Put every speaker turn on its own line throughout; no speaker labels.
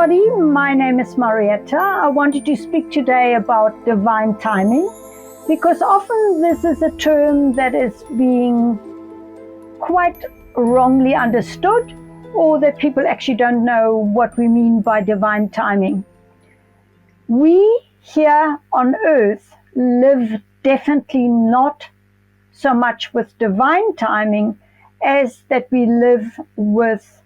everybody. My name is Marietta. I wanted to speak today about divine timing because often this is a term that is being quite wrongly understood, or that people actually don't know what we mean by divine timing. We here on earth live definitely not so much with divine timing as that we live with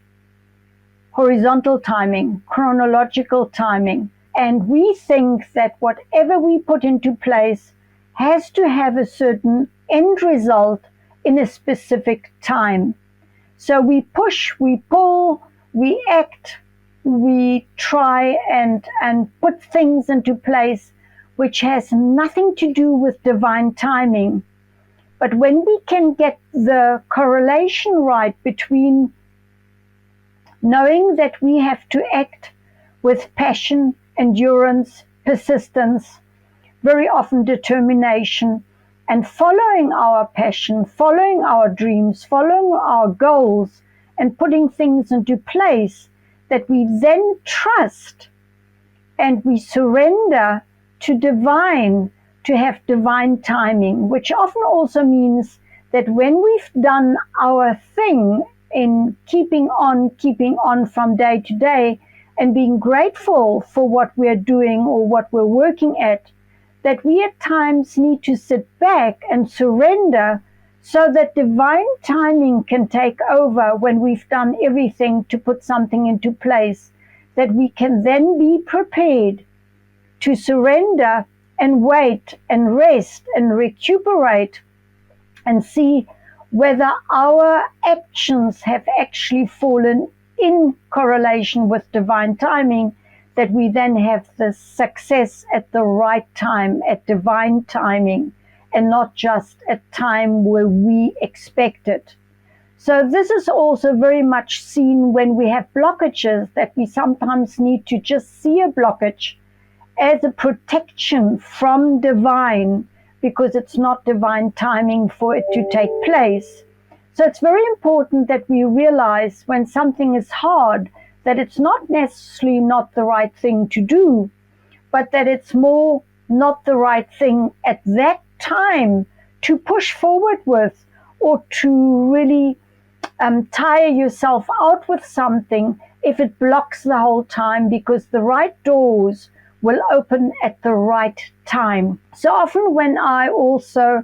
horizontal timing, chronological timing. And we think that whatever we put into place has to have a certain end result in a specific time. So we push, we pull, we act, we try and put things into place which has nothing to do with divine timing. But when we can get the correlation right between knowing that we have to act with passion, endurance, persistence, very often determination, and following our passion, following our dreams, following our goals, and putting things into place, that we then trust and we surrender to divine, to have divine timing, which often also means that when we've done our thing in keeping on from day to day and being grateful for what we're doing or what we're working at, that we at times need to sit back and surrender so that divine timing can take over when we've done everything to put something into place, that we can then be prepared to surrender and wait and rest and recuperate and see whether our actions have actually fallen in correlation with divine timing, that we then have the success at the right time, at divine timing, and not just at time where we expect it. So this is also very much seen when we have blockages, that we sometimes need to just see a blockage as a protection from divine, because it's not divine timing for it to take place. So it's very important that we realize when something is hard, that it's not necessarily not the right thing to do, but that it's more not the right thing at that time to push forward with, or to really tire yourself out with something if it blocks the whole time, because the right doors will open at the right time. So often when I also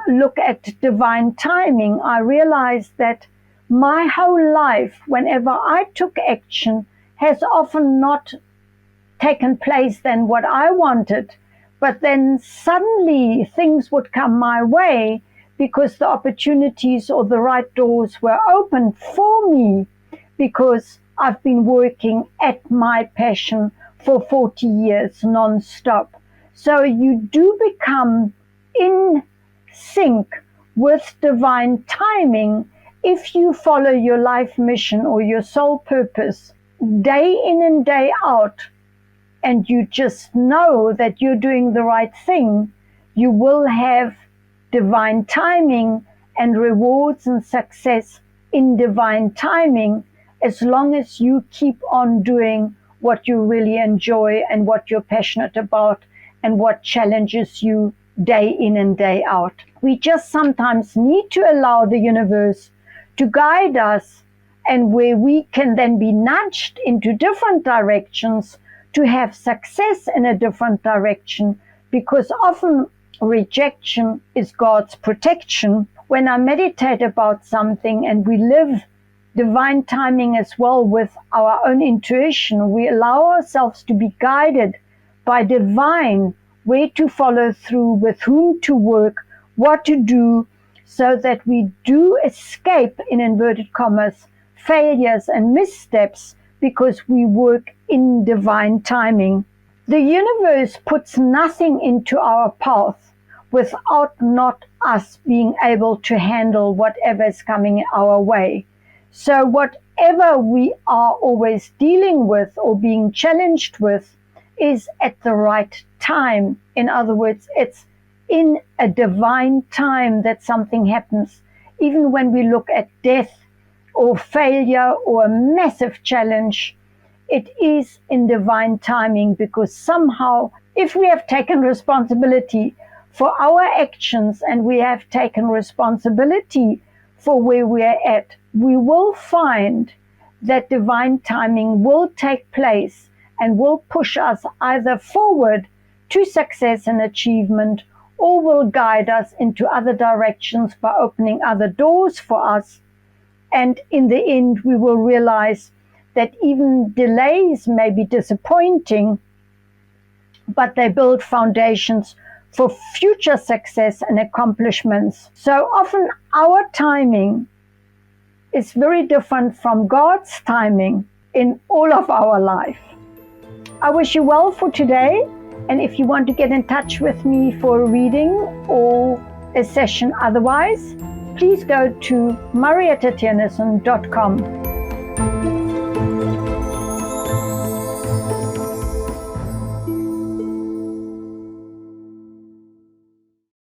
look at divine timing, I realize that my whole life, whenever I took action, has often not taken place than what I wanted, but then suddenly things would come my way because the opportunities or the right doors were open for me, because I've been working at my passion for 40 years non-stop. So you do become in sync with divine timing if you follow your life mission or your soul purpose day in and day out, and you just know that you're doing the right thing. You will have divine timing and rewards and success in divine timing, as long as you keep on doing what you really enjoy and what you're passionate about and what challenges you day in and day out. We just sometimes need to allow the universe to guide us, and where we can then be nudged into different directions to have success in a different direction, because often rejection is God's protection. When I meditate about something and we live divine timing as well with our own intuition, we allow ourselves to be guided by divine, where to follow through, with whom to work, what to do, so that we do escape, in inverted commas, failures and missteps, because we work in divine timing. The universe puts nothing into our path without not us being able to handle whatever is coming our way. So whatever we are always dealing with or being challenged with is at the right time. In other words, it's in a divine time that something happens. Even when we look at death or failure or a massive challenge, it is in divine timing, because somehow, if we have taken responsibility for our actions and we have taken responsibility for where we are at, we will find that divine timing will take place and will push us either forward to success and achievement, or will guide us into other directions by opening other doors for us. And in the end, we will realize that even delays may be disappointing, but they build foundations for future success and accomplishments. So often our timing is very different from God's timing in all of our life. I wish you well for today. And if you want to get in touch with me for a reading or a session otherwise, please go to mariettatienerson.com.